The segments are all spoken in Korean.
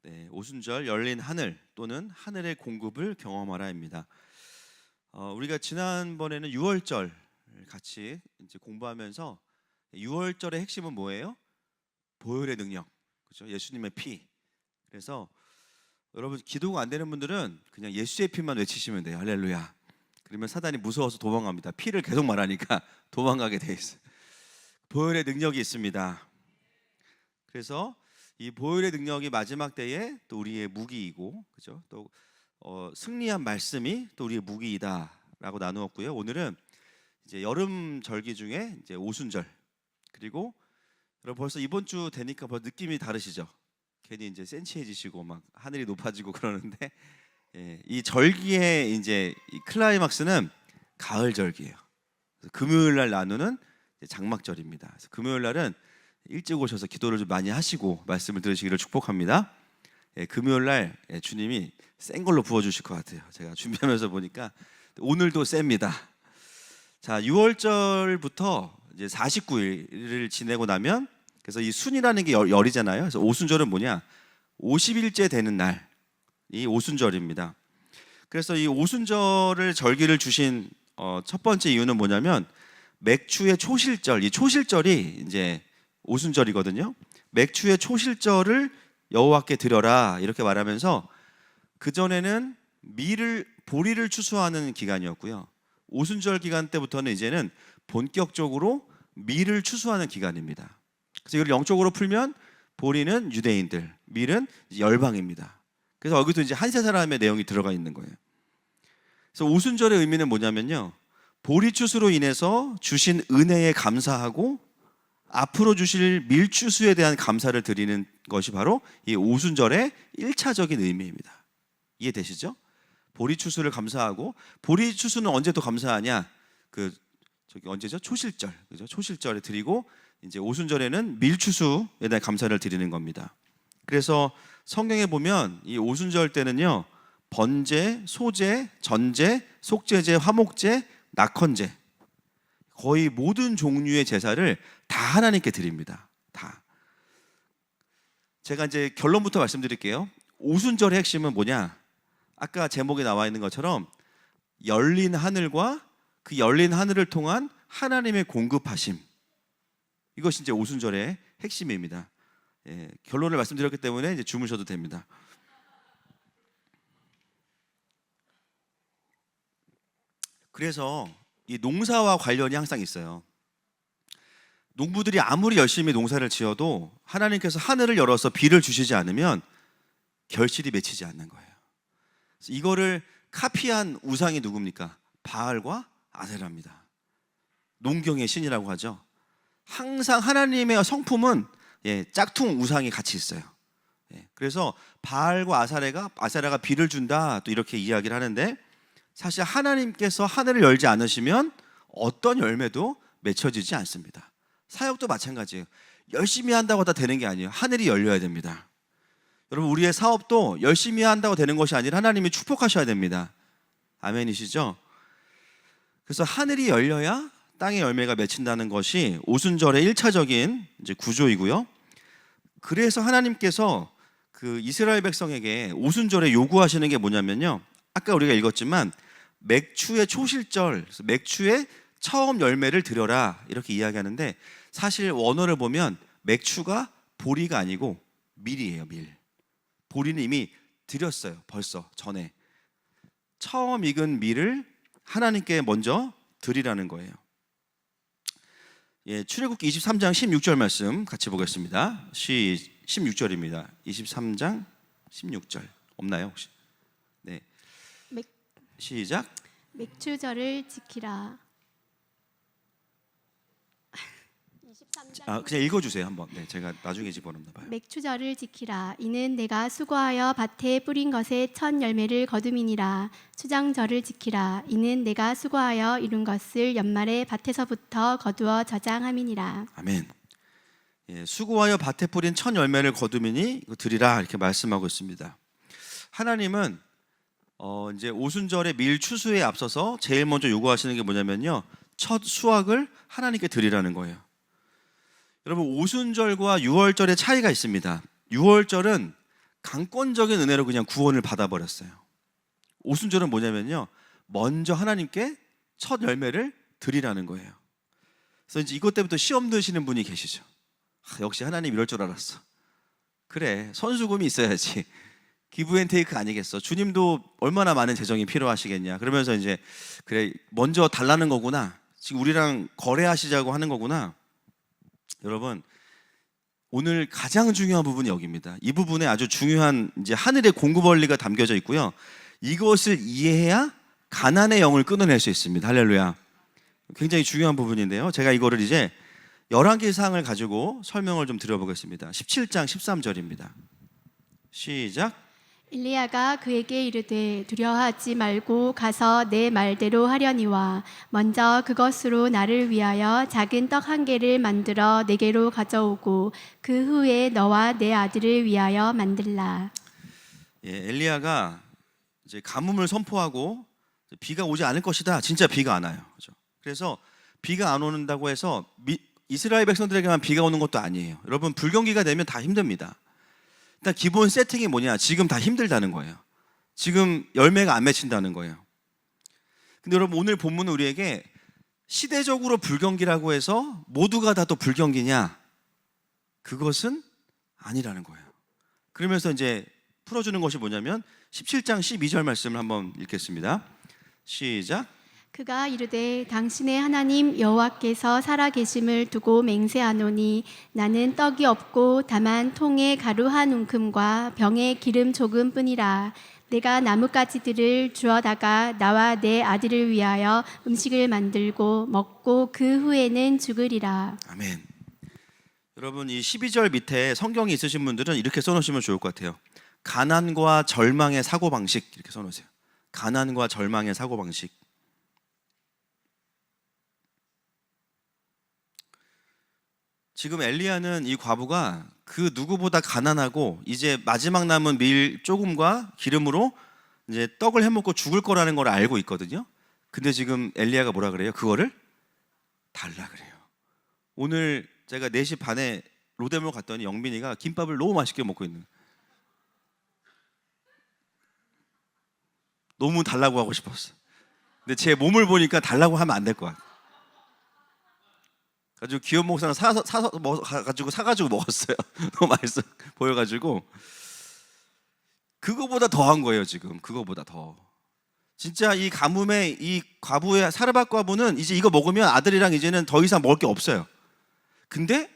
네, 오순절 열린 하늘 또는 하늘의 공급을 경험하라입니다. 우리가 지난번에는 유월절 같이 이제 공부하면서 유월절의 핵심은 뭐예요? 보혈의 능력, 그렇죠? 예수님의 피. 그래서 여러분 기도가 안 되는 분들은 그냥 예수의 피만 외치시면 돼요. 할렐루야. 그러면 사단이 무서워서 도망갑니다. 피를 계속 말하니까 도망가게 돼 있어요. 보혈의 능력이 있습니다. 그래서 이 보혈의 능력이 마지막 때에 또 우리의 무기이고, 그죠? 또 승리한 말씀이 또 우리의 무기이다라고 나누었고요. 오늘은 이제 여름 절기 중에 이제 오순절, 그리고 여러분 벌써 이번 주 되니까 벌써 느낌이 다르시죠? 괜히 이제 센치해지시고 막 하늘이 높아지고 그러는데, 이 절기의 이제 이 클라이막스는 가을 절기예요. 금요일 날 나누는 장막절입니다. 그래서 금요일 날은 일찍 오셔서 기도를 좀 많이 하시고 말씀을 들으시기를 축복합니다. 금요일 날 주님이 센 걸로 부어주실 것 같아요. 제가 준비하면서 보니까 오늘도 셉니다. 자, 6월절부터 이제 49일을 지내고 나면, 그래서 이 순이라는 게 열이잖아요. 그래서 오순절은 뭐냐? 50일째 되는 날이 오순절입니다. 그래서 이 오순절을 절기를 주신 첫 번째 이유는 뭐냐면 맥추의 초실절, 이 초실절이 이제 오순절이거든요. 맥추의 초실절을 여호와께 드려라 이렇게 말하면서, 그 전에는 보리를 추수하는 기간이었고요. 오순절 기간 때부터는 이제는 본격적으로 밀을 추수하는 기간입니다. 그래서 이걸 영적으로 풀면 보리는 유대인들, 밀은 열방입니다. 그래서 여기도 이제 한 세 사람의 내용이 들어가 있는 거예요. 그래서 오순절의 의미는 뭐냐면요, 보리 추수로 인해서 주신 은혜에 감사하고 앞으로 주실 밀추수에 대한 감사를 드리는 것이 바로 이 오순절의 1차적인 의미입니다. 이해되시죠? 보리추수를 감사하고, 보리추수는 언제 또 감사하냐? 언제죠? 초실절, 그죠? 초실절에 드리고, 이제 오순절에는 밀추수에 대한 감사를 드리는 겁니다. 그래서 성경에 보면 이 오순절 때는요, 번제, 소제, 전제, 속제제, 화목제, 낙헌제, 거의 모든 종류의 제사를 다 하나님께 드립니다. 다. 제가 이제 결론부터 말씀드릴게요. 오순절의 핵심은 뭐냐? 아까 제목에 나와 있는 것처럼 열린 하늘과 그 열린 하늘을 통한 하나님의 공급하심, 이것이 이제 오순절의 핵심입니다. 결론을 말씀드렸기 때문에 이제 주무셔도 됩니다. 그래서 이 농사와 관련이 항상 있어요. 농부들이 아무리 열심히 농사를 지어도 하나님께서 하늘을 열어서 비를 주시지 않으면 결실이 맺히지 않는 거예요. 그래서 이거를 카피한 우상이 누굽니까? 바알과 아세라입니다. 농경의 신이라고 하죠. 항상 하나님의 성품은 짝퉁 우상이 같이 있어요. 그래서 바알과 아세라가 비를 준다 또 이렇게 이야기를 하는데, 사실 하나님께서 하늘을 열지 않으시면 어떤 열매도 맺혀지지 않습니다. 사역도 마찬가지예요. 열심히 한다고 다 되는 게 아니에요. 하늘이 열려야 됩니다. 여러분, 우리의 사업도 열심히 한다고 되는 것이 아니라 하나님이 축복하셔야 됩니다. 아멘이시죠? 그래서 하늘이 열려야 땅의 열매가 맺힌다는 것이 오순절의 1차적인 이제 구조이고요. 그래서 하나님께서 그 이스라엘 백성에게 오순절에 요구하시는 게 뭐냐면요, 아까 우리가 읽었지만 맥추의 초실절, 맥추의 처음 열매를 드려라 이렇게 이야기하는데, 사실 원어를 보면 맥추가 보리가 아니고 밀이에요. 밀. 보리는 이미 드렸어요. 벌써 전에 처음 익은 밀을 하나님께 먼저 드리라는 거예요. 출애굽기 23장 16절 말씀 같이 보겠습니다. 16절입니다. 23장 16절 없나요 혹시? 네. 시작. 맥추절을 지키라. 그냥 읽어주세요 한번. 네, 제가 나중에 집어넣나 봐요. 맥추절을 지키라. 이는 내가 수고하여 밭에 뿌린 것의 첫 열매를 거둠이니라. 수장절을 지키라. 이는 내가 수고하여 이룬 것을 연말에 밭에서부터 거두어 저장함이니라. 아멘. 수고하여 밭에 뿌린 첫 열매를 거두미니 이거 드리라 이렇게 말씀하고 있습니다. 하나님은 이제 오순절의 밀 추수에 앞서서 제일 먼저 요구하시는 게 뭐냐면요, 첫 수확을 하나님께 드리라는 거예요. 여러분, 오순절과 유월절의 차이가 있습니다. 유월절은 강권적인 은혜로 그냥 구원을 받아버렸어요. 오순절은 뭐냐면요, 먼저 하나님께 첫 열매를 드리라는 거예요. 그래서 이제 이것 때부터 시험 드시는 분이 계시죠. 역시 하나님 이럴 줄 알았어. 그래, 선수금이 있어야지. 기브앤테이크 아니겠어. 주님도 얼마나 많은 재정이 필요하시겠냐. 그러면서 이제 그래, 먼저 달라는 거구나. 지금 우리랑 거래하시자고 하는 거구나. 여러분, 오늘 가장 중요한 부분이 여기입니다. 이 부분에 아주 중요한 이제 하늘의 공급 원리가 담겨져 있고요. 이것을 이해해야 가난의 영을 끊어낼 수 있습니다. 할렐루야. 굉장히 중요한 부분인데요. 제가 이거를 이제 열왕기상을 가지고 설명을 좀 드려보겠습니다. 17장 13절입니다. 시작. 엘리야가 그에게 이르되 두려워하지 말고 가서 내 말대로 하려니와 먼저 그것으로 나를 위하여 작은 떡 한 개를 만들어 내게로 가져오고 그 후에 너와 내 아들을 위하여 만들라. 예, 엘리야가 이제 가뭄을 선포하고 비가 오지 않을 것이다. 진짜 비가 안 와요. 그렇죠? 그래서 비가 안 오는다고 해서 이스라엘 백성들에게만 비가 오는 것도 아니에요. 여러분, 불경기가 되면 다 힘듭니다. 일단 기본 세팅이 뭐냐? 지금 다 힘들다는 거예요. 지금 열매가 안 맺힌다는 거예요. 근데 여러분, 오늘 본문은 우리에게 시대적으로 불경기라고 해서 모두가 다 또 불경기냐? 그것은 아니라는 거예요. 그러면서 이제 풀어주는 것이 뭐냐면 17장 12절 말씀을 한번 읽겠습니다. 시작. 그가 이르되 당신의 하나님 여호와께서 살아계심을 두고 맹세하노니 나는 떡이 없고 다만 통에 가루 한 움큼과 병에 기름 조금뿐이라. 내가 나뭇가지들을 주어다가 나와 내 아들을 위하여 음식을 만들고 먹고 그 후에는 죽으리라. 아멘. 여러분, 이 12절 밑에 성경이 있으신 분들은 이렇게 써놓으시면 좋을 것 같아요. 가난과 절망의 사고방식, 이렇게 써놓으세요. 가난과 절망의 사고방식. 지금 엘리야는 이 과부가 그 누구보다 가난하고 이제 마지막 남은 밀 조금과 기름으로 이제 떡을 해먹고 죽을 거라는 걸 알고 있거든요. 근데 지금 엘리야가 뭐라 그래요? 그거를 달라 그래요. 오늘 제가 4시 반에 로데몰 갔더니 영민이가 김밥을 너무 맛있게 먹고 있는, 너무 달라고 하고 싶었어. 근데 제 몸을 보니까 달라고 하면 안 될 것 같아. 가지고 기업 목사랑 사가지고 먹었어요. 너무 맛있어 보여가지고. 그거보다 더한 거예요 지금. 그거보다 더. 진짜 이 가뭄에 이 과부의 사르밧 과부는 이제 이거 먹으면 아들이랑 이제는 더 이상 먹을 게 없어요. 근데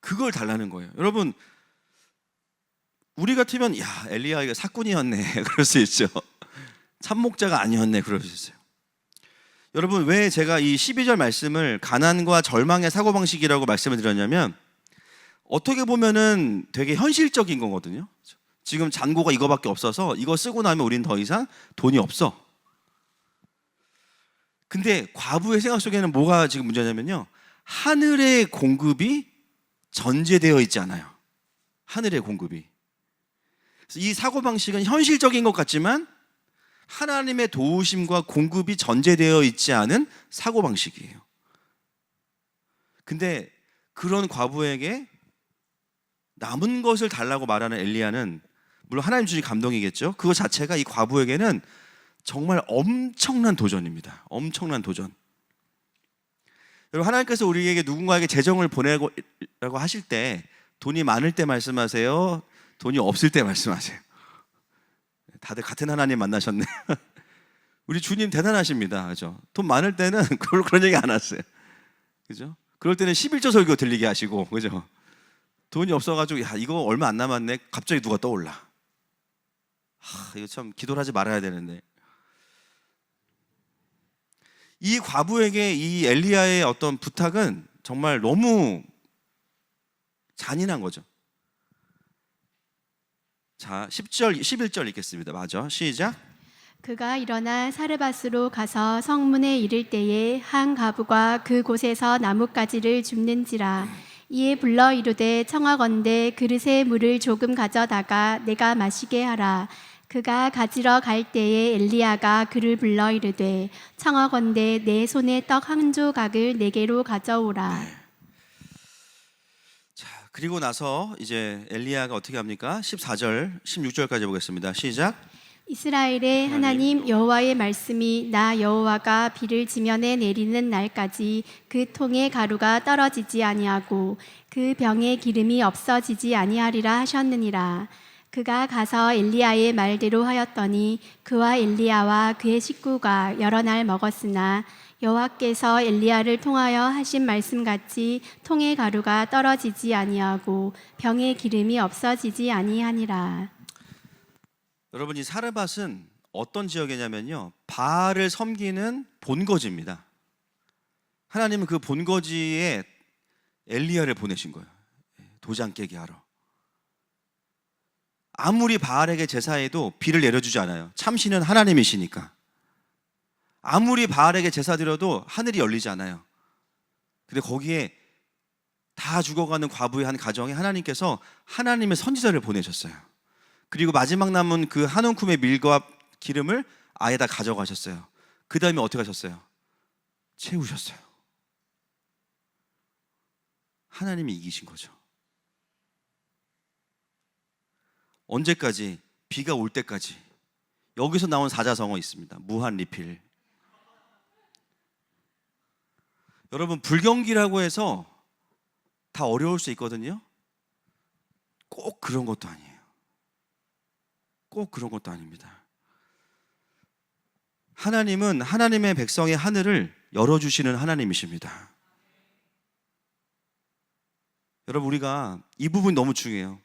그걸 달라는 거예요. 여러분, 우리 같으면 야, 엘리야 이거 사꾼이었네 그럴 수 있죠. 참목자가 아니었네 그럴 수 있어요. 여러분, 왜 제가 이 12절 말씀을 가난과 절망의 사고방식이라고 말씀을 드렸냐면, 어떻게 보면은 되게 현실적인 거거든요. 지금 잔고가 이거밖에 없어서 이거 쓰고 나면 우린 더 이상 돈이 없어. 근데 과부의 생각 속에는 뭐가 지금 문제냐면요, 하늘의 공급이 전제되어 있지 않아요. 하늘의 공급이. 그래서 이 사고방식은 현실적인 것 같지만 하나님의 도우심과 공급이 전제되어 있지 않은 사고방식이에요. 근데 그런 과부에게 남은 것을 달라고 말하는 엘리야는, 물론 하나님 주신 감동이겠죠. 그거 자체가 이 과부에게는 정말 엄청난 도전입니다. 엄청난 도전. 여러분, 하나님께서 우리에게 누군가에게 재정을 보내라고 하실 때 돈이 많을 때 말씀하세요? 돈이 없을 때 말씀하세요? 다들 같은 하나님 만나셨네. 우리 주님 대단하십니다. 그죠? 돈 많을 때는 그런 얘기 안 하세요. 그죠? 그럴 때는 11조 설교 들리게 하시고, 그죠? 돈이 없어가지고, 야, 이거 얼마 안 남았네. 갑자기 누가 떠올라. 이거 참 기도를 하지 말아야 되는데. 이 과부에게 이 엘리야의 어떤 부탁은 정말 너무 잔인한 거죠. 자, 10절, 11절 읽겠습니다. 맞아. 시작. 그가 일어나 사르밧으로 가서 성문에 이를 때에 한 과부가 그곳에서 나뭇가지를 줍는지라. 이에 불러 이르되 청하건대 그릇에 물을 조금 가져다가 내가 마시게 하라. 그가 가지러 갈 때에 엘리야가 그를 불러 이르되 청하건대 내 손에 떡 한 조각을 내게로 가져오라. 자, 그리고 나서 이제 엘리야가 어떻게 합니까? 14절, 16절까지 보겠습니다. 시작. 이스라엘의 하나님 여호와의 말씀이 나 여호와가 비를 지면에 내리는 날까지 그 통의 가루가 떨어지지 아니하고 그 병의 기름이 없어지지 아니하리라 하셨느니라. 그가 가서 엘리야의 말대로 하였더니 그와 엘리야와 그의 식구가 여러 날 먹었으나 여호와께서 엘리야를 통하여 하신 말씀같이 통의 가루가 떨어지지 아니하고 병의 기름이 없어지지 아니하니라. 여러분, 이 사르밧은 어떤 지역이냐면요, 바알을 섬기는 본거지입니다. 하나님은 그 본거지에 엘리야를 보내신 거예요. 도장 깨게 하러. 아무리 바알에게 제사해도 비를 내려주지 않아요. 참신은 하나님이시니까. 아무리 바알에게 제사 드려도 하늘이 열리지 않아요. 근데 거기에 다 죽어가는 과부의 한 가정에 하나님께서 하나님의 선지자를 보내셨어요. 그리고 마지막 남은 그 한 움큼의 밀과 기름을 아예 다 가져가셨어요. 그 다음에 어떻게 하셨어요? 채우셨어요. 하나님이 이기신 거죠. 언제까지? 비가 올 때까지. 여기서 나온 사자성어 있습니다. 무한 리필. 여러분, 불경기라고 해서 다 어려울 수 있거든요. 꼭 그런 것도 아니에요. 꼭 그런 것도 아닙니다. 하나님은 하나님의 백성의 하늘을 열어주시는 하나님이십니다. 여러분, 우리가 이 부분이 너무 중요해요.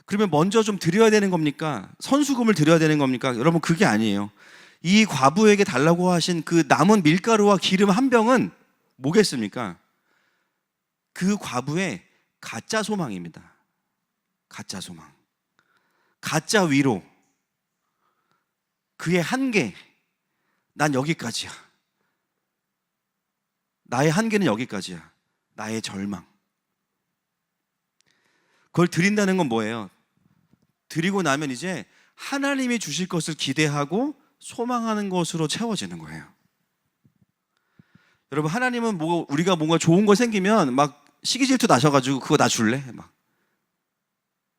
그러면 먼저 좀 드려야 되는 겁니까? 선수금을 드려야 되는 겁니까? 여러분, 그게 아니에요. 이 과부에게 달라고 하신 그 남은 밀가루와 기름 한 병은 뭐겠습니까? 그 과부의 가짜 소망입니다. 가짜 소망. 가짜 위로. 그의 한계. 난 여기까지야. 나의 한계는 여기까지야. 나의 절망. 그걸 드린다는 건 뭐예요? 드리고 나면 이제 하나님이 주실 것을 기대하고 소망하는 것으로 채워지는 거예요. 여러분, 하나님은 우리가 뭔가 좋은 거 생기면 막 시기 질투 나셔가지고 그거 나 줄래? 막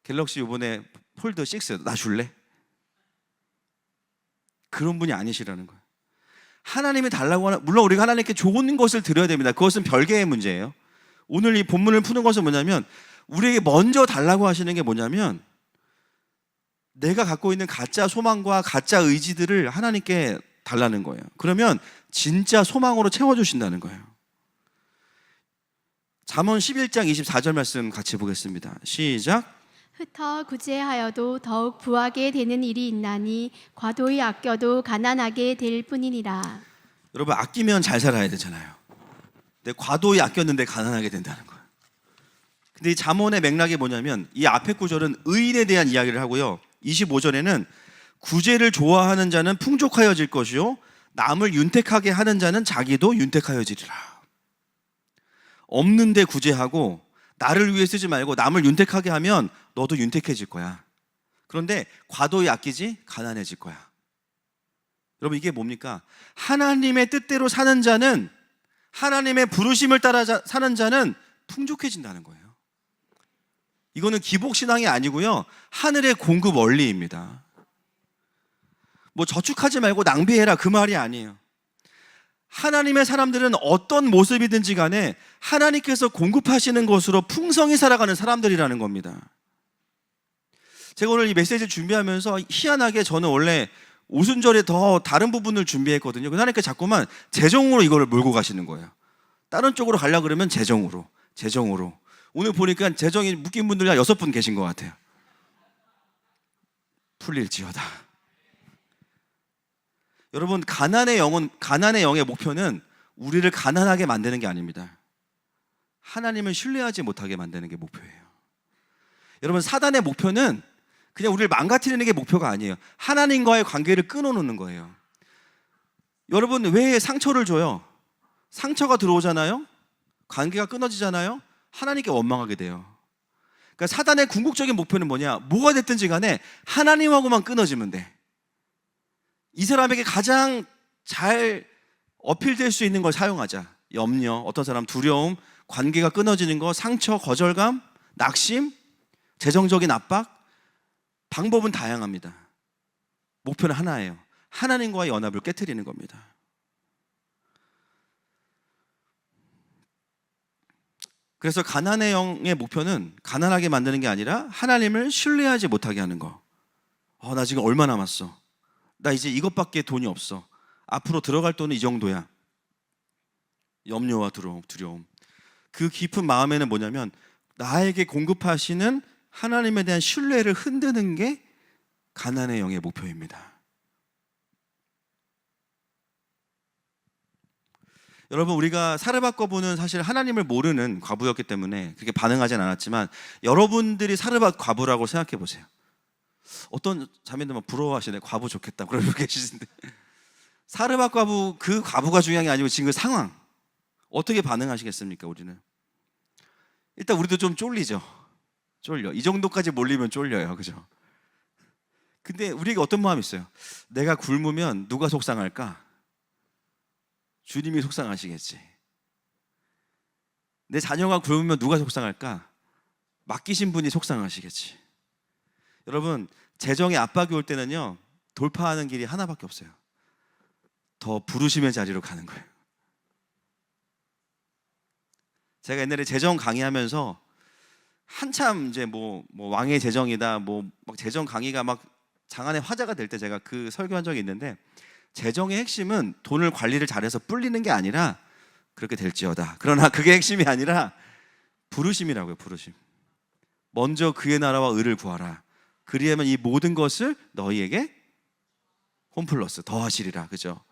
갤럭시 이번에 폴드 6 나 줄래? 그런 분이 아니시라는 거예요. 하나님이 달라고 하는, 물론 우리가 하나님께 좋은 것을 드려야 됩니다. 그것은 별개의 문제예요. 오늘 이 본문을 푸는 것은 뭐냐면, 우리에게 먼저 달라고 하시는 게 뭐냐면, 내가 갖고 있는 가짜 소망과 가짜 의지들을 하나님께 달라는 거예요. 그러면 진짜 소망으로 채워주신다는 거예요. 잠언 11장 24절 말씀 같이 보겠습니다. 시작. 흩어 구제하여도 더욱 부하게 되는 일이 있나니 과도히 아껴도 가난하게 될 뿐이니라. 여러분, 아끼면 잘 살아야 되잖아요. 근데 과도히 아꼈는데 가난하게 된다는 거예요. 근데 이 잠언의 맥락이 뭐냐면, 이 앞에 구절은 의인에 대한 이야기를 하고요, 25절에는 구제를 좋아하는 자는 풍족하여질 것이요 남을 윤택하게 하는 자는 자기도 윤택하여지리라. 없는데 구제하고 나를 위해 쓰지 말고 남을 윤택하게 하면 너도 윤택해질 거야. 그런데 과도히 아끼지 가난해질 거야. 여러분, 이게 뭡니까? 하나님의 뜻대로 사는 자는, 하나님의 부르심을 따라 사는 자는 풍족해진다는 거예요. 이거는 기복신앙이 아니고요, 하늘의 공급 원리입니다. 뭐 저축하지 말고 낭비해라, 그 말이 아니에요. 하나님의 사람들은 어떤 모습이든지 간에 하나님께서 공급하시는 것으로 풍성히 살아가는 사람들이라는 겁니다. 제가 오늘 이 메시지를 준비하면서 희한하게 저는 원래 오순절에 더 다른 부분을 준비했거든요. 근데 하나님께서 자꾸만 재정으로 이거를 몰고 가시는 거예요. 다른 쪽으로 가려고 그러면 재정으로. 오늘 보니까 재정이 묶인 분들이 한 6분 계신 것 같아요. 풀릴지어다. 여러분, 가난의 영의 목표는 우리를 가난하게 만드는 게 아닙니다. 하나님을 신뢰하지 못하게 만드는 게 목표예요. 여러분, 사단의 목표는 그냥 우리를 망가뜨리는 게 목표가 아니에요. 하나님과의 관계를 끊어놓는 거예요. 여러분, 왜 상처를 줘요? 상처가 들어오잖아요. 관계가 끊어지잖아요. 하나님께 원망하게 돼요. 그러니까 사단의 궁극적인 목표는 뭐냐? 뭐가 됐든지 간에 하나님하고만 끊어지면 돼. 이 사람에게 가장 잘 어필될 수 있는 걸 사용하자. 염려, 어떤 사람 두려움, 관계가 끊어지는 거, 상처, 거절감, 낙심, 재정적인 압박, 방법은 다양합니다. 목표는 하나예요. 하나님과의 연합을 깨트리는 겁니다. 그래서 가난의 영의 목표는 가난하게 만드는 게 아니라 하나님을 신뢰하지 못하게 하는 거. 나 지금 얼마 남았어? 나 이제 이것밖에 돈이 없어. 앞으로 들어갈 돈은 이 정도야. 염려와 두려움. 그 깊은 마음에는 뭐냐면 나에게 공급하시는 하나님에 대한 신뢰를 흔드는 게 가난의 영의 목표입니다. 여러분, 우리가 사르밧 과부는 사실 하나님을 모르는 과부였기 때문에 그렇게 반응하진 않았지만, 여러분들이 사르밧 과부라고 생각해 보세요. 어떤 자매들만 부러워하시네. 과부 좋겠다 그러고 계시는데, 사르밧 과부, 그 과부가 중요한 게 아니고 지금 그 상황 어떻게 반응하시겠습니까? 우리는 일단 우리도 좀 쫄리죠. 쫄려. 이 정도까지 몰리면 쫄려요. 그죠? 근데 우리가 어떤 마음이 있어요? 내가 굶으면 누가 속상할까? 주님이 속상하시겠지. 내 자녀가 굶으면 누가 속상할까? 맡기신 분이 속상하시겠지. 여러분, 재정의 압박이 올 때는요, 돌파하는 길이 하나밖에 없어요. 더 부르심의 자리로 가는 거예요. 제가 옛날에 재정 강의하면서 한참 이제 뭐 왕의 재정이다, 막 재정 강의가 막 장안의 화제가 될 때 제가 그 설교한 적이 있는데, 재정의 핵심은 돈을 관리를 잘해서 불리는 게 아니라 그렇게 될지어다. 그러나 그게 핵심이 아니라 부르심이라고요. 부르심. 먼저 그의 나라와 의를 구하라. 그리하면 이 모든 것을 너희에게 홈플러스 더하시리라. 그죠?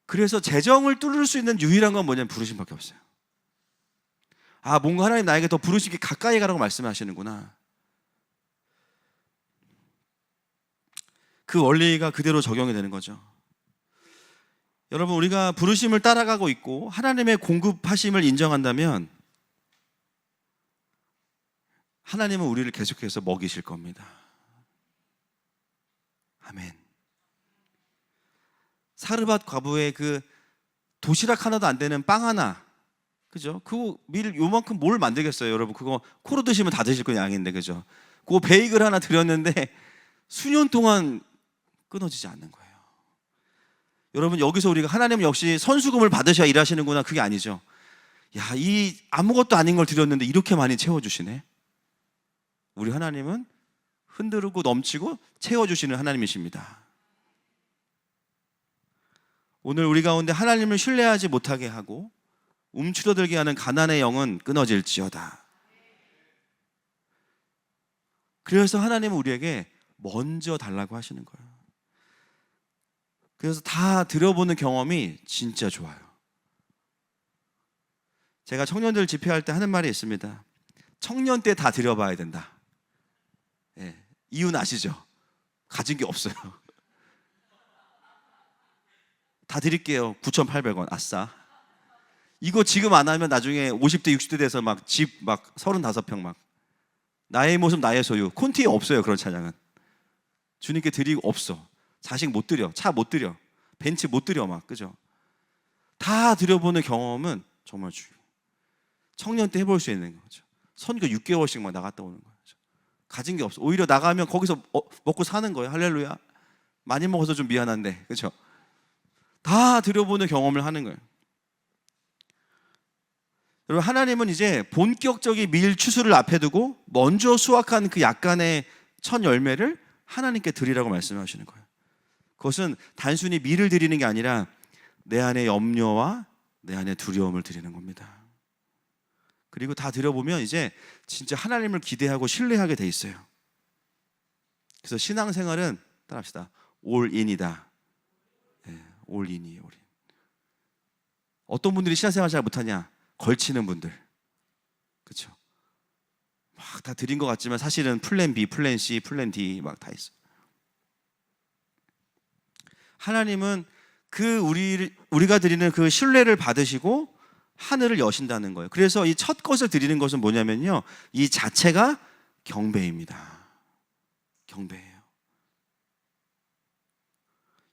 그래서 재정을 뚫을 수 있는 유일한 건 뭐냐면 부르심밖에 없어요. 뭔가 하나님 나에게 더 부르시기 가까이 가라고 말씀하시는구나. 그 원리가 그대로 적용이 되는 거죠. 여러분, 우리가 부르심을 따라가고 있고 하나님의 공급하심을 인정한다면 하나님은 우리를 계속해서 먹이실 겁니다. 아멘. 사르밧 과부의 그 도시락 하나도 안 되는 빵 하나, 그죠? 그거 밀 요만큼 뭘 만들겠어요, 여러분? 그거 코로 드시면 다 드실 건 양인데, 그죠? 그거 베이글 하나 드렸는데 수년 동안 끊어지지 않는 거예요. 여러분, 여기서 우리가 하나님 역시 선수금을 받으셔야 일하시는구나, 그게 아니죠. 이 아무것도 아닌 걸 드렸는데 이렇게 많이 채워주시네. 우리 하나님은 흔들고 넘치고 채워주시는 하나님이십니다. 오늘 우리 가운데 하나님을 신뢰하지 못하게 하고 움츠러들게 하는 가난의 영은 끊어질지어다. 그래서 하나님은 우리에게 먼저 달라고 하시는 거예요. 그래서 다 들여보는 경험이 진짜 좋아요. 제가 청년들 집회할 때 하는 말이 있습니다. 청년 때 다 들여봐야 된다. 이유는 아시죠? 가진 게 없어요. 다 드릴게요. 9,800원. 아싸. 이거 지금 안 하면 나중에 50대 60대 돼서 막 집 35평 막 나의 모습 나의 소유. 콘티에 없어요. 그런 찬양은 주님께 드리고 없어. 자식 못 드려, 차 못 드려, 벤츠 못 드려, 막, 그죠? 다 드려보는 경험은 정말 중요해요. 청년 때 해볼 수 있는 거죠. 선교 6개월씩 막 나갔다 오는 거죠. 가진 게 없어. 오히려 나가면 거기서 먹고 사는 거예요. 할렐루야. 많이 먹어서 좀 미안한데, 그죠? 다 드려보는 경험을 하는 거예요. 여러분, 하나님은 이제 본격적인 밀 추수를 앞에 두고 먼저 수확한 그 약간의 첫 열매를 하나님께 드리라고 말씀하시는 거예요. 그것은 단순히 밀을 드리는 게 아니라 내 안의 염려와 내 안의 두려움을 드리는 겁니다. 그리고 다 드려보면 이제 진짜 하나님을 기대하고 신뢰하게 돼 있어요. 그래서 신앙생활은 따라합시다. 올인이다. 올인이에요. 올인. 어떤 분들이 신앙생활 잘 못하냐? 걸치는 분들. 그렇죠? 막 다 드린 것 같지만 사실은 플랜 B, 플랜 C, 플랜 D 막 다 있어요. 하나님은 우리가 드리는 그 신뢰를 받으시고 하늘을 여신다는 거예요. 그래서 이 첫 것을 드리는 것은 뭐냐면요, 이 자체가 경배입니다. 경배예요.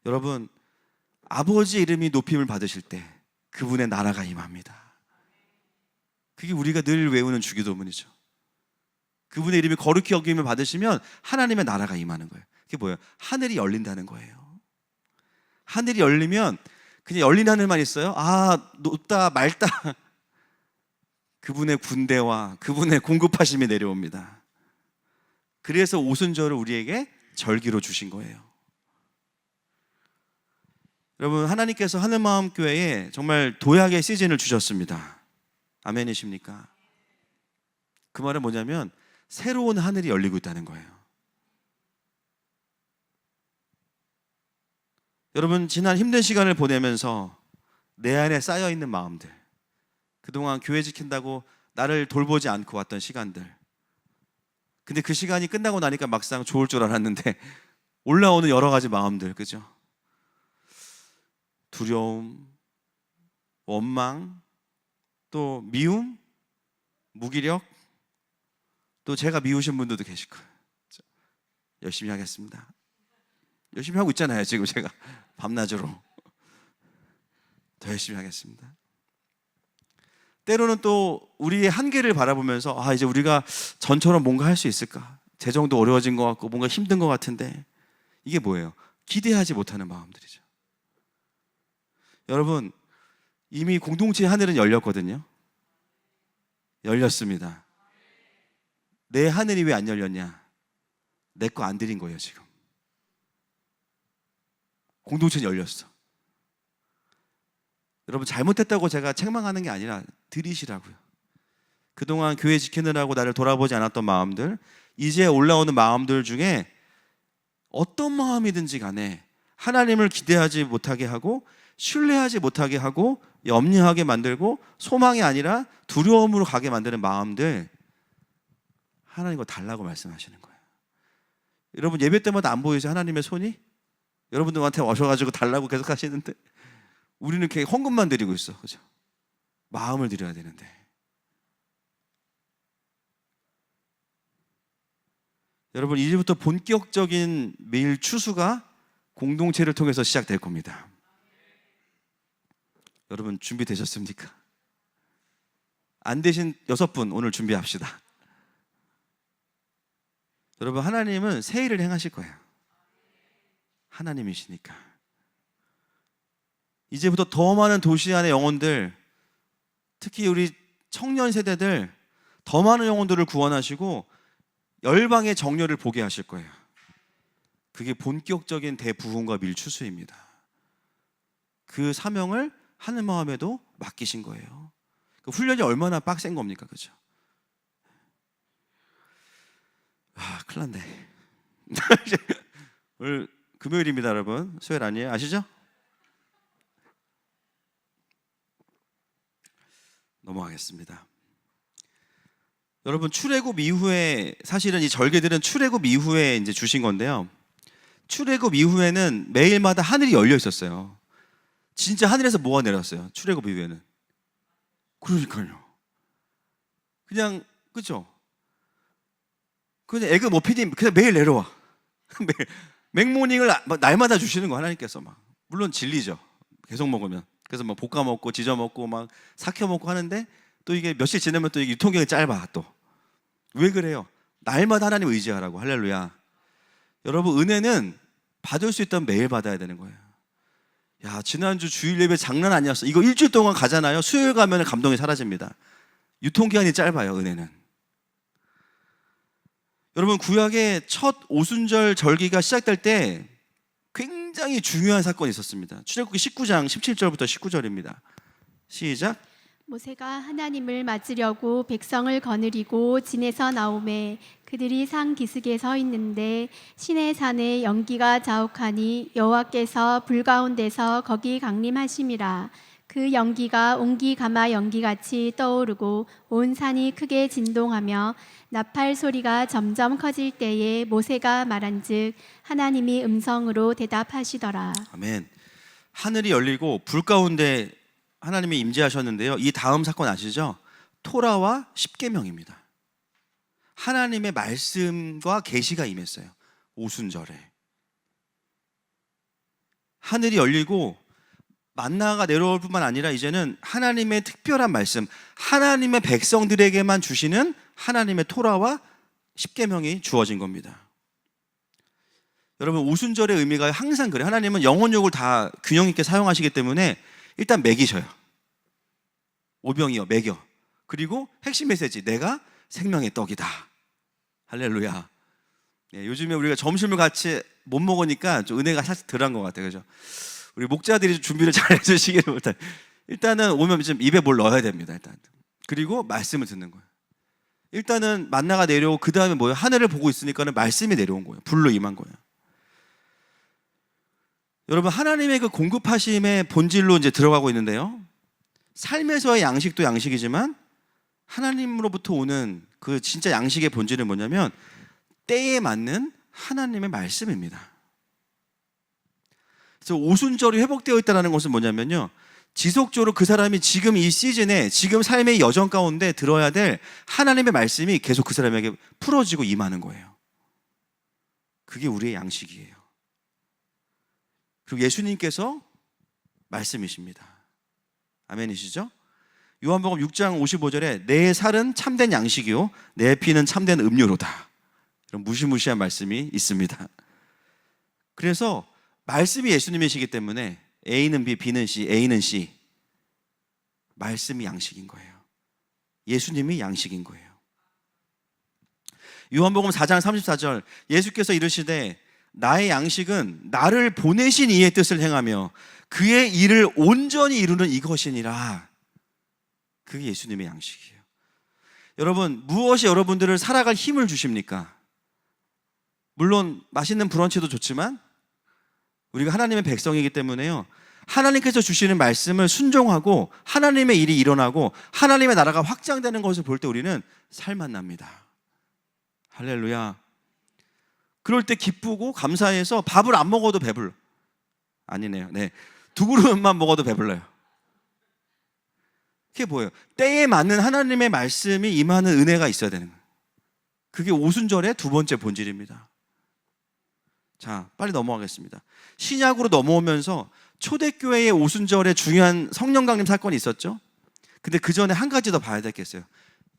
여러분, 아버지 이름이 높임을 받으실 때 그분의 나라가 임합니다. 그게 우리가 늘 외우는 주기도문이죠. 그분의 이름이 거룩히 여김을 받으시면 하나님의 나라가 임하는 거예요. 그게 뭐예요? 하늘이 열린다는 거예요. 하늘이 열리면 그냥 열린 하늘만 있어요? 아, 높다 맑다. 그분의 군대와 그분의 공급하심이 내려옵니다. 그래서 오순절을 우리에게 절기로 주신 거예요. 여러분, 하나님께서 하늘마음교회에 정말 도약의 시즌을 주셨습니다. 아멘이십니까? 그 말은 뭐냐면 새로운 하늘이 열리고 있다는 거예요. 여러분, 지난 힘든 시간을 보내면서 내 안에 쌓여있는 마음들, 그동안 교회 지킨다고 나를 돌보지 않고 왔던 시간들, 근데 그 시간이 끝나고 나니까 막상 좋을 줄 알았는데 올라오는 여러 가지 마음들, 그죠? 두려움, 원망, 또 미움, 무기력, 또 제가 미우신 분들도 계실 거예요. 열심히 하겠습니다. 열심히 하고 있잖아요, 지금 제가 밤낮으로. 더 열심히 하겠습니다. 때로는 또 우리의 한계를 바라보면서 이제 우리가 전처럼 뭔가 할 수 있을까? 재정도 어려워진 것 같고 뭔가 힘든 것 같은데, 이게 뭐예요? 기대하지 못하는 마음들이죠. 여러분, 이미 공동체의 하늘은 열렸거든요. 열렸습니다. 내 하늘이 왜 안 열렸냐? 내 거 안 드린 거예요. 지금 공동체는 열렸어. 여러분, 잘못했다고 제가 책망하는 게 아니라 드리시라고요. 그동안 교회 지키느라고 나를 돌아보지 않았던 마음들, 이제 올라오는 마음들 중에 어떤 마음이든지 간에 하나님을 기대하지 못하게 하고 신뢰하지 못하게 하고 염려하게 만들고 소망이 아니라 두려움으로 가게 만드는 마음들, 하나님과 달라고 말씀하시는 거예요. 여러분, 예배 때마다 안 보이세요? 하나님의 손이? 여러분들한테 오셔가지고 달라고 계속 하시는데 우리는 이렇게 헌금만 드리고 있어. 그죠? 마음을 드려야 되는데. 여러분, 이제부터 본격적인 매일 추수가 공동체를 통해서 시작될 겁니다. 여러분, 준비되셨습니까? 안 되신 6분 오늘 준비합시다. 여러분, 하나님은 새 일을 행하실 거예요. 하나님이시니까. 이제부터 더 많은 도시 안의 영혼들, 특히 우리 청년 세대들, 더 많은 영혼들을 구원하시고 열방의 정렬을 보게 하실 거예요. 그게 본격적인 대부흥과 밀추수입니다. 그 사명을 하늘마음에도 맡기신 거예요. 그 훈련이 얼마나 빡센 겁니까? 그죠? 큰일 났네. 오늘 금요일입니다, 여러분. 수요일 아니에요? 아시죠? 넘어가겠습니다. 여러분, 출애굽 이후에, 사실은 이 절개들은 출애굽 이후에 이제 주신 건데요. 출애굽 이후에는 매일마다 하늘이 열려 있었어요. 진짜 하늘에서 뭐가 내렸어요? 출애굽 이후에는. 그러니까요. 그냥, 그죠? 그냥 에그 머피님 그냥 매일 내려와. 매일 맥모닝을 날마다 주시는 거, 하나님께서. 막 물론 진리죠, 계속 먹으면. 그래서 막 볶아 먹고 지져 먹고 막 삭혀 먹고 하는데, 또 이게 며칠 지나면 또 이게 유통기한이 짧아. 또 왜 그래요? 날마다 하나님 의지하라고. 할렐루야. 여러분, 은혜는 받을 수 있다면 매일 받아야 되는 거예요. 야, 지난주 주일 예배 장난 아니었어. 이거 일주일 동안 가잖아요. 수요일 가면 감동이 사라집니다. 유통기한이 짧아요, 은혜는. 여러분, 구약의 첫 오순절 절기가 시작될 때 굉장히 중요한 사건이 있었습니다. 출애굽기 19장 17절부터 19절입니다. 시작. 모세가 하나님을 맞으려고 백성을 거느리고 진에서 나오매 그들이 산 기슭에 서 있는데 시내 산에 연기가 자욱하니 여호와께서 불 가운데서 거기 강림하심이라. 그 연기가 옹기 가마 연기같이 떠오르고 온 산이 크게 진동하며 나팔 소리가 점점 커질 때에 모세가 말한즉 하나님이 음성으로 대답하시더라. 아멘. 하늘이 열리고 불 가운데 하나님이 임재하셨는데요. 이 다음 사건 아시죠? 토라와 십계명입니다. 하나님의 말씀과 계시가 임했어요. 오순절에 하늘이 열리고 만나가 내려올 뿐만 아니라 이제는 하나님의 특별한 말씀, 하나님의 백성들에게만 주시는 하나님의 토라와 십계명이 주어진 겁니다. 여러분, 오순절의 의미가 항상 그래요. 하나님은 영혼욕을 다 균형 있게 사용하시기 때문에 일단 먹이셔요. 오병이어 먹여. 그리고 핵심 메시지, 내가 생명의 떡이다. 할렐루야. 요즘에 우리가 점심을 같이 못 먹으니까 좀 은혜가 사실 덜한 것 같아요. 그죠? 우리 목자들이 준비를 잘 해주시기를 못해. 일단은 오면 좀 입에 뭘 넣어야 됩니다. 일단. 그리고 말씀을 듣는 거예요. 일단은 만나가 내려오고 그 다음에 뭐예요? 하늘을 보고 있으니까는 말씀이 내려온 거예요. 불로 임한 거예요. 여러분, 하나님의 그 공급하심의 본질로 이제 들어가고 있는데요. 삶에서의 양식도 양식이지만 하나님으로부터 오는 그 진짜 양식의 본질은 뭐냐면 때에 맞는 하나님의 말씀입니다. 그래서 오순절이 회복되어 있다는 것은 뭐냐면요, 지속적으로 그 사람이 지금 이 시즌에 지금 삶의 여정 가운데 들어야 될 하나님의 말씀이 계속 그 사람에게 풀어지고 임하는 거예요. 그게 우리의 양식이에요. 그리고 예수님께서 말씀이십니다. 아멘이시죠? 요한복음 6장 55절에 내 살은 참된 양식이요 내 피는 참된 음료로다. 이런 무시무시한 말씀이 있습니다. 그래서 말씀이 예수님이시기 때문에 A는 B, B는 C, A는 C. 말씀이 양식인 거예요. 예수님이 양식인 거예요. 요한복음 4장 34절 예수께서 이르시되 나의 양식은 나를 보내신 이의 뜻을 행하며 그의 일을 온전히 이루는 이것이니라. 그게 예수님의 양식이에요. 여러분, 무엇이 여러분들을 살아갈 힘을 주십니까? 물론 맛있는 브런치도 좋지만 우리가 하나님의 백성이기 때문에요, 하나님께서 주시는 말씀을 순종하고 하나님의 일이 일어나고 하나님의 나라가 확장되는 것을 볼 때 우리는 살만 납니다. 할렐루야. 그럴 때 기쁘고 감사해서 밥을 안 먹어도 배불러. 아니네요. 네, 두 그릇만 먹어도 배불러요. 그게 뭐예요? 때에 맞는 하나님의 말씀이 임하는 은혜가 있어야 되는 거예요. 그게 오순절의 두 번째 본질입니다. 자, 빨리 넘어가겠습니다. 신약으로 넘어오면서 초대교회의 오순절에 중요한 성령 강림 사건이 있었죠. 근데 그 전에 한 가지 더 봐야 되겠어요.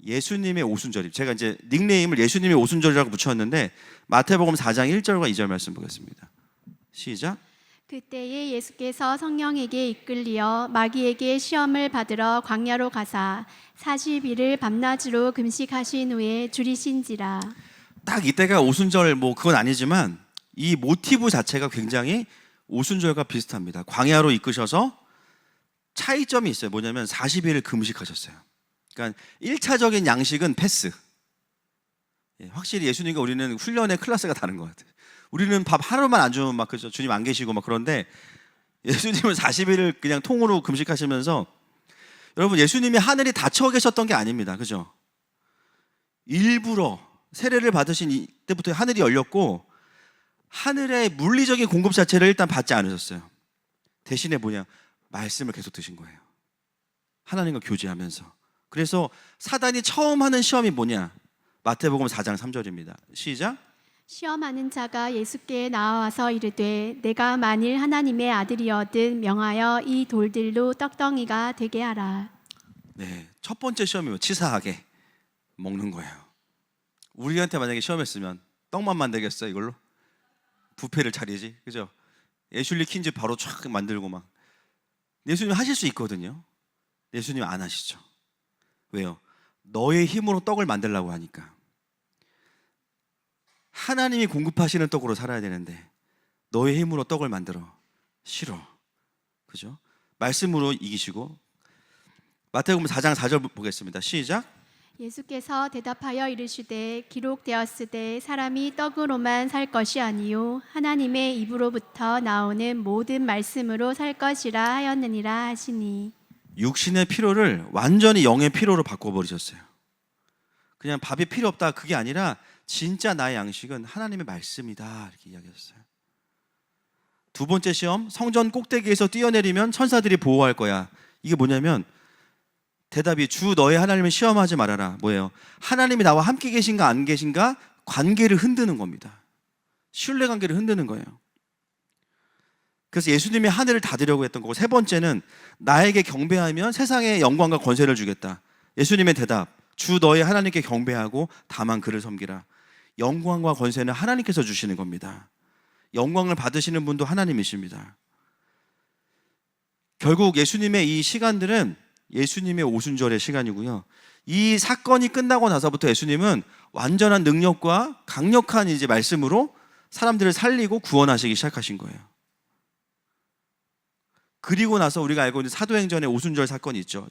예수님의 오순절입니다. 제가 이제 닉네임을 예수님의 오순절이라고 붙였는데 마태복음 4장 1절과 2절 말씀 보겠습니다. 시작. 그때에 예수께서 성령에게 이끌리어 마귀에게 시험을 받으러 광야로 가사 40일을 밤낮으로 금식하신 후에 줄이신지라. 딱 이때가 오순절 뭐 그건 아니지만 이 모티브 자체가 굉장히 오순절과 비슷합니다. 광야로 이끄셔서 차이점이 있어요. 뭐냐면 40일을 금식하셨어요. 그러니까 1차적인 양식은 패스. 확실히 예수님과 우리는 훈련의 클래스가 다른 것 같아요. 우리는 밥 하루만 안 주면 막 그죠, 주님 안 계시고 막 그런데 예수님은 40일을 그냥 통으로 금식하시면서, 여러분, 예수님이 하늘이 닫혀 계셨던 게 아닙니다. 그죠? 일부러 세례를 받으신 이때부터 하늘이 열렸고 하늘의 물리적인 공급 자체를 일단 받지 않으셨어요. 대신에 뭐냐? 말씀을 계속 드신 거예요. 하나님과 교제하면서. 그래서 사단이 처음 하는 시험이 뭐냐? 마태복음 4장 3절입니다. 시작. 시험하는 자가 예수께 나와서 이르되 내가 만일 하나님의 아들이거든 명하여 이 돌들로 떡덩이가 되게 하라. 네, 첫 번째 시험이 뭐 치사하게 먹는 거예요. 우리한테 만약에 시험했으면 떡만 만들겠어요? 이걸로? 뷔페를 차리지, 그죠? 애슐리 킨즈 바로 촥 만들고 막. 예수님 하실 수 있거든요. 예수님 안 하시죠. 왜요? 너의 힘으로 떡을 만들려고 하니까. 하나님이 공급하시는 떡으로 살아야 되는데 너의 힘으로 떡을 만들어. 싫어. 그죠? 말씀으로 이기시고. 마태복음 4장 4절 보겠습니다. 시작. 예수께서 대답하여 이르시되 기록되었으되 사람이 떡으로만 살 것이 아니요 하나님의 입으로부터 나오는 모든 말씀으로 살 것이라 하였느니라 하시니. 육신의 필요를 완전히 영의 필요로 바꿔버리셨어요. 그냥 밥이 필요 없다 그게 아니라 진짜 나의 양식은 하나님의 말씀이다 이렇게 이야기했어요. 두 번째 시험, 성전 꼭대기에서 뛰어내리면 천사들이 보호할 거야. 이게 뭐냐면 대답이 주 너의 하나님을 시험하지 말아라. 뭐예요? 하나님이 나와 함께 계신가 안 계신가 관계를 흔드는 겁니다. 신뢰 관계를 흔드는 거예요. 그래서 예수님이 하늘을 닫으려고 했던 거고, 세 번째는 나에게 경배하면 세상의 영광과 권세를 주겠다. 예수님의 대답, 주 너의 하나님께 경배하고 다만 그를 섬기라. 영광과 권세는 하나님께서 주시는 겁니다. 영광을 받으시는 분도 하나님이십니다. 결국 예수님의 이 시간들은 예수님의 오순절의 시간이고요. 이 사건이 끝나고 나서부터 예수님은 완전한 능력과 강력한 이제 말씀으로 사람들을 살리고 구원하시기 시작하신 거예요. 그리고 나서 우리가 알고 있는 사도행전의 오순절 사건이 있죠.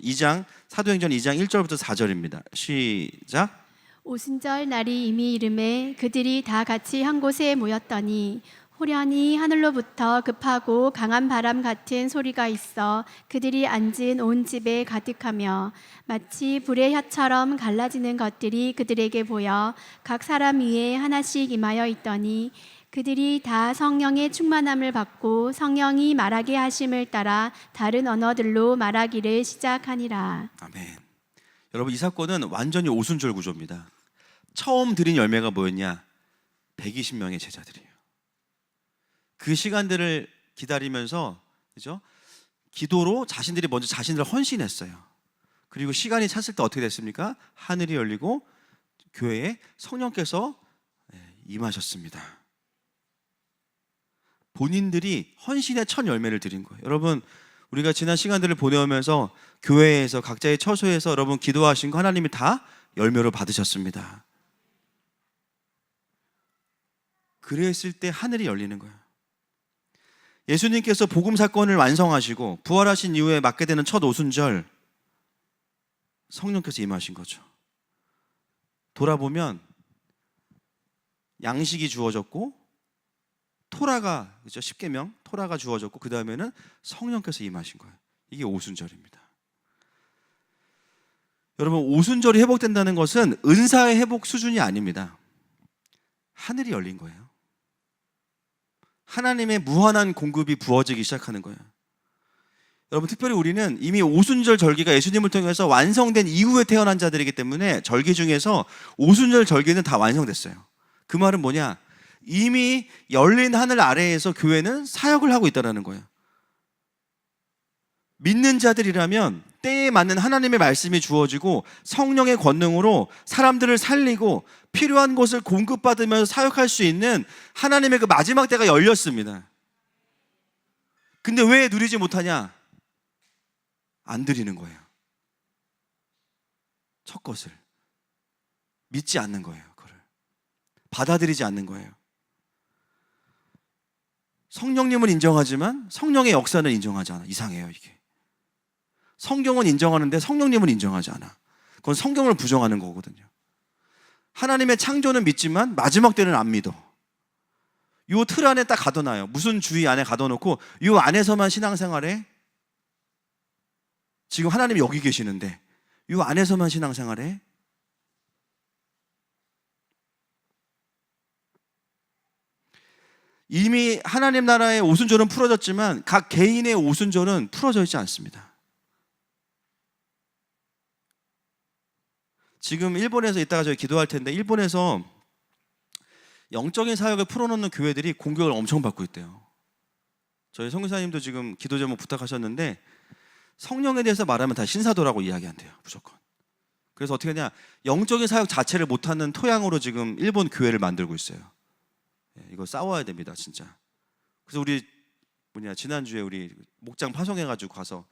사도행전 2장 1절부터 4절입니다. 시작. 오순절 날이 이미 이름에 그들이 다 같이 한 곳에 모였더니 호련히 하늘로부터 급하고 강한 바람 같은 소리가 있어 그들이 앉은 온 집에 가득하며 마치 불의 혀처럼 갈라지는 것들이 그들에게 보여 각 사람 위에 하나씩 임하여 있더니 그들이 다 성령의 충만함을 받고 성령이 말하게 하심을 따라 다른 언어들로 말하기를 시작하니라. 아멘. 여러분, 이 사건은 완전히 오순절 구조입니다. 처음 드린 열매가 뭐였냐? 120명의 제자들이에요. 그 시간들을 기다리면서, 그죠? 기도로 자신들이 먼저 자신들을 헌신했어요. 그리고 시간이 찼을 때 어떻게 됐습니까? 하늘이 열리고 교회에 성령께서 임하셨습니다. 본인들이 헌신의 첫 열매를 드린 거예요. 여러분, 우리가 지난 시간들을 보내오면서 교회에서 각자의 처소에서 여러분 기도하신 거 하나님이 다 열매로 받으셨습니다. 그랬을 때 하늘이 열리는 거예요. 예수님께서 복음 사건을 완성하시고 부활하신 이후에 맞게 되는 첫 오순절, 성령께서 임하신 거죠. 돌아보면 양식이 주어졌고 토라가, 그죠? 십계명 토라가 주어졌고 그 다음에는 성령께서 임하신 거예요. 이게 오순절입니다. 여러분, 오순절이 회복된다는 것은 은사의 회복 수준이 아닙니다. 하늘이 열린 거예요. 하나님의 무한한 공급이 부어지기 시작하는 거예요. 여러분, 특별히 우리는 이미 오순절 절기가 예수님을 통해서 완성된 이후에 태어난 자들이기 때문에 절기 중에서 오순절 절기는 다 완성됐어요. 그 말은 뭐냐? 이미 열린 하늘 아래에서 교회는 사역을 하고 있다는 거예요. 믿는 자들이라면 때에 맞는 하나님의 말씀이 주어지고 성령의 권능으로 사람들을 살리고 필요한 것을 공급받으면서 사역할 수 있는 하나님의 그 마지막 때가 열렸습니다. 근데 왜 누리지 못하냐? 안 드리는 거예요. 첫 것을 믿지 않는 거예요. 그걸 받아들이지 않는 거예요. 성령님은 인정하지만 성령의 역사는 인정하지 않아. 이상해요, 이게. 성경은 인정하는데 성령님은 인정하지 않아. 그건 성경을 부정하는 거거든요. 하나님의 창조는 믿지만 마지막 때는 안 믿어. 요 틀 안에 딱 가둬놔요. 무슨 주의 안에 가둬놓고 요 안에서만 신앙생활해. 지금 하나님이 여기 계시는데 요 안에서만 신앙생활해. 이미 하나님 나라의 오순절은 풀어졌지만 각 개인의 오순절은 풀어져 있지 않습니다. 지금 일본에서 이따가 저희 기도할 텐데 일본에서 영적인 사역을 풀어놓는 교회들이 공격을 엄청 받고 있대요. 저희 선교사님도 지금 기도 제목 부탁하셨는데 성령에 대해서 말하면 다 신사도라고 이야기한대요. 무조건. 그래서 어떻게 하냐, 영적인 사역 자체를 못하는 토양으로 지금 일본 교회를 만들고 있어요. 이거 싸워야 됩니다, 진짜. 그래서 우리 지난주에 우리 목장 파송해가지고 가서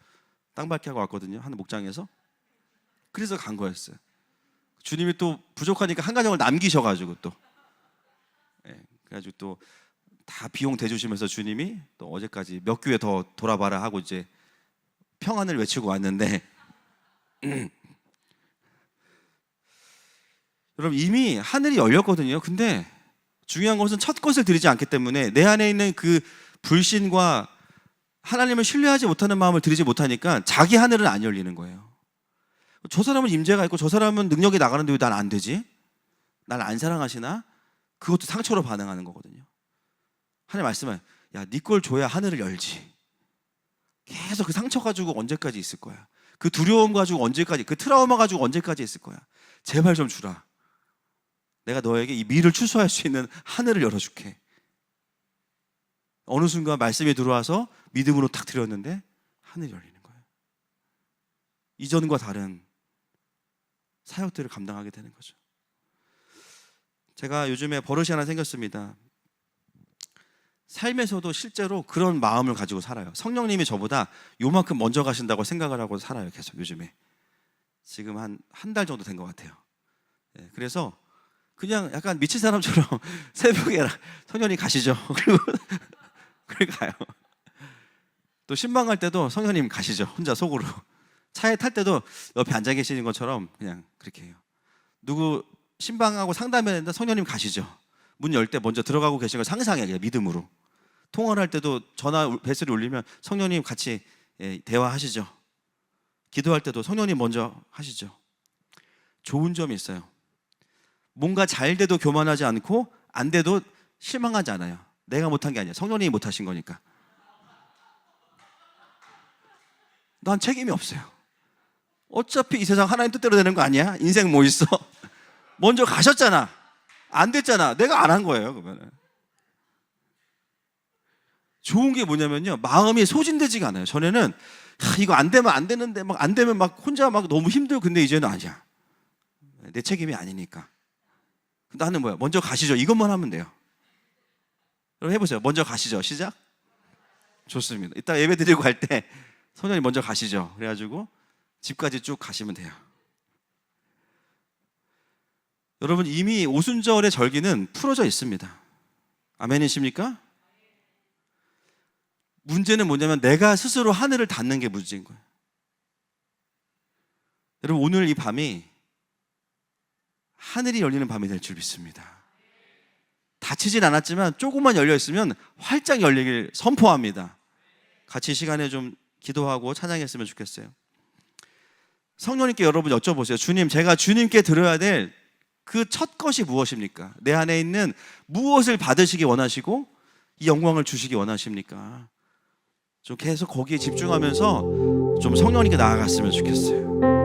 땅 밟기 하고 왔거든요. 한 목장에서. 그래서 간 거였어요. 주님이 또 부족하니까 한 가정을 남기셔가지고 또, 그래가지고 또 다 비용 대주시면서 주님이 또 어제까지 몇 교회 더 돌아봐라 하고 이제 평안을 외치고 왔는데 여러분, 이미 하늘이 열렸거든요. 근데 중요한 것은 첫 것을 드리지 않기 때문에 내 안에 있는 그 불신과 하나님을 신뢰하지 못하는 마음을 드리지 못하니까 자기 하늘은 안 열리는 거예요. 저 사람은 임재가 있고 저 사람은 능력이 나가는데 왜 난 안 되지? 날 안 사랑하시나? 그것도 상처로 반응하는 거거든요. 하나님 말씀은 야, 네 걸 줘야 하늘을 열지. 계속 그 상처 가지고 언제까지 있을 거야? 그 두려움 가지고 언제까지, 그 트라우마 가지고 언제까지 있을 거야? 제발 좀 주라. 내가 너에게 이 미를 추수할 수 있는 하늘을 열어줄게. 어느 순간 말씀이 들어와서 믿음으로 탁 드렸는데 하늘이 열리는 거예요. 이전과 다른 사역들을 감당하게 되는 거죠. 제가 요즘에 버릇이 하나 생겼습니다. 삶에서도 실제로 그런 마음을 가지고 살아요. 성령님이 저보다 요만큼 먼저 가신다고 생각을 하고 살아요. 계속 요즘에. 지금 한 달 정도 된 것 같아요. 그래서 그냥 약간 미친 사람처럼 새벽에 성령님 가시죠. 그리고 가요. 또 신방 갈 때도 성령님 가시죠. 혼자 속으로. 차에 탈 때도 옆에 앉아 계시는 것처럼 그냥 그렇게 해요. 누구 신방하고 상담해야 된다, 성령님 가시죠. 문 열 때 먼저 들어가고 계신 걸 상상해, 그냥 믿음으로. 통화를 할 때도 전화 벨소리 울리면 성령님 같이 대화하시죠. 기도할 때도 성령님 먼저 하시죠. 좋은 점이 있어요. 뭔가 잘 돼도 교만하지 않고 안 돼도 실망하지 않아요. 내가 못한 게 아니야. 성령님이 못하신 거니까. 난 책임이 없어요. 어차피 이 세상 하나님 뜻대로 되는 거 아니야? 인생 뭐 있어? 먼저 가셨잖아. 안 됐잖아. 내가 안 한 거예요, 그러면. 좋은 게 뭐냐면요, 마음이 소진되지가 않아요. 전에는 이거 안 되면 안 되는데 막 안 되면 막 혼자 막 너무 힘들고, 근데 이제는 아니야. 내 책임이 아니니까. 나는 뭐야? 먼저 가시죠. 이것만 하면 돼요. 여러분 해보세요. 먼저 가시죠. 시작. 좋습니다. 이따 예배 드리고 갈 때 성령님 먼저 가시죠. 그래가지고 집까지 쭉 가시면 돼요. 여러분 이미 오순절의 절기는 풀어져 있습니다. 아멘이십니까? 문제는 뭐냐면 내가 스스로 하늘을 닫는 게 문제인 거예요. 여러분 오늘 이 밤이 하늘이 열리는 밤이 될 줄 믿습니다. 닫히진 않았지만 조금만 열려 있으면 활짝 열리길 선포합니다. 같이 이 시간에 좀 기도하고 찬양했으면 좋겠어요. 성령님께 여러분 여쭤보세요. 주님, 제가 주님께 드려야 될 그 첫 것이 무엇입니까? 내 안에 있는 무엇을 받으시기 원하시고 이 영광을 주시기 원하십니까? 좀 계속 거기에 집중하면서 좀 성령님께 나아갔으면 좋겠어요.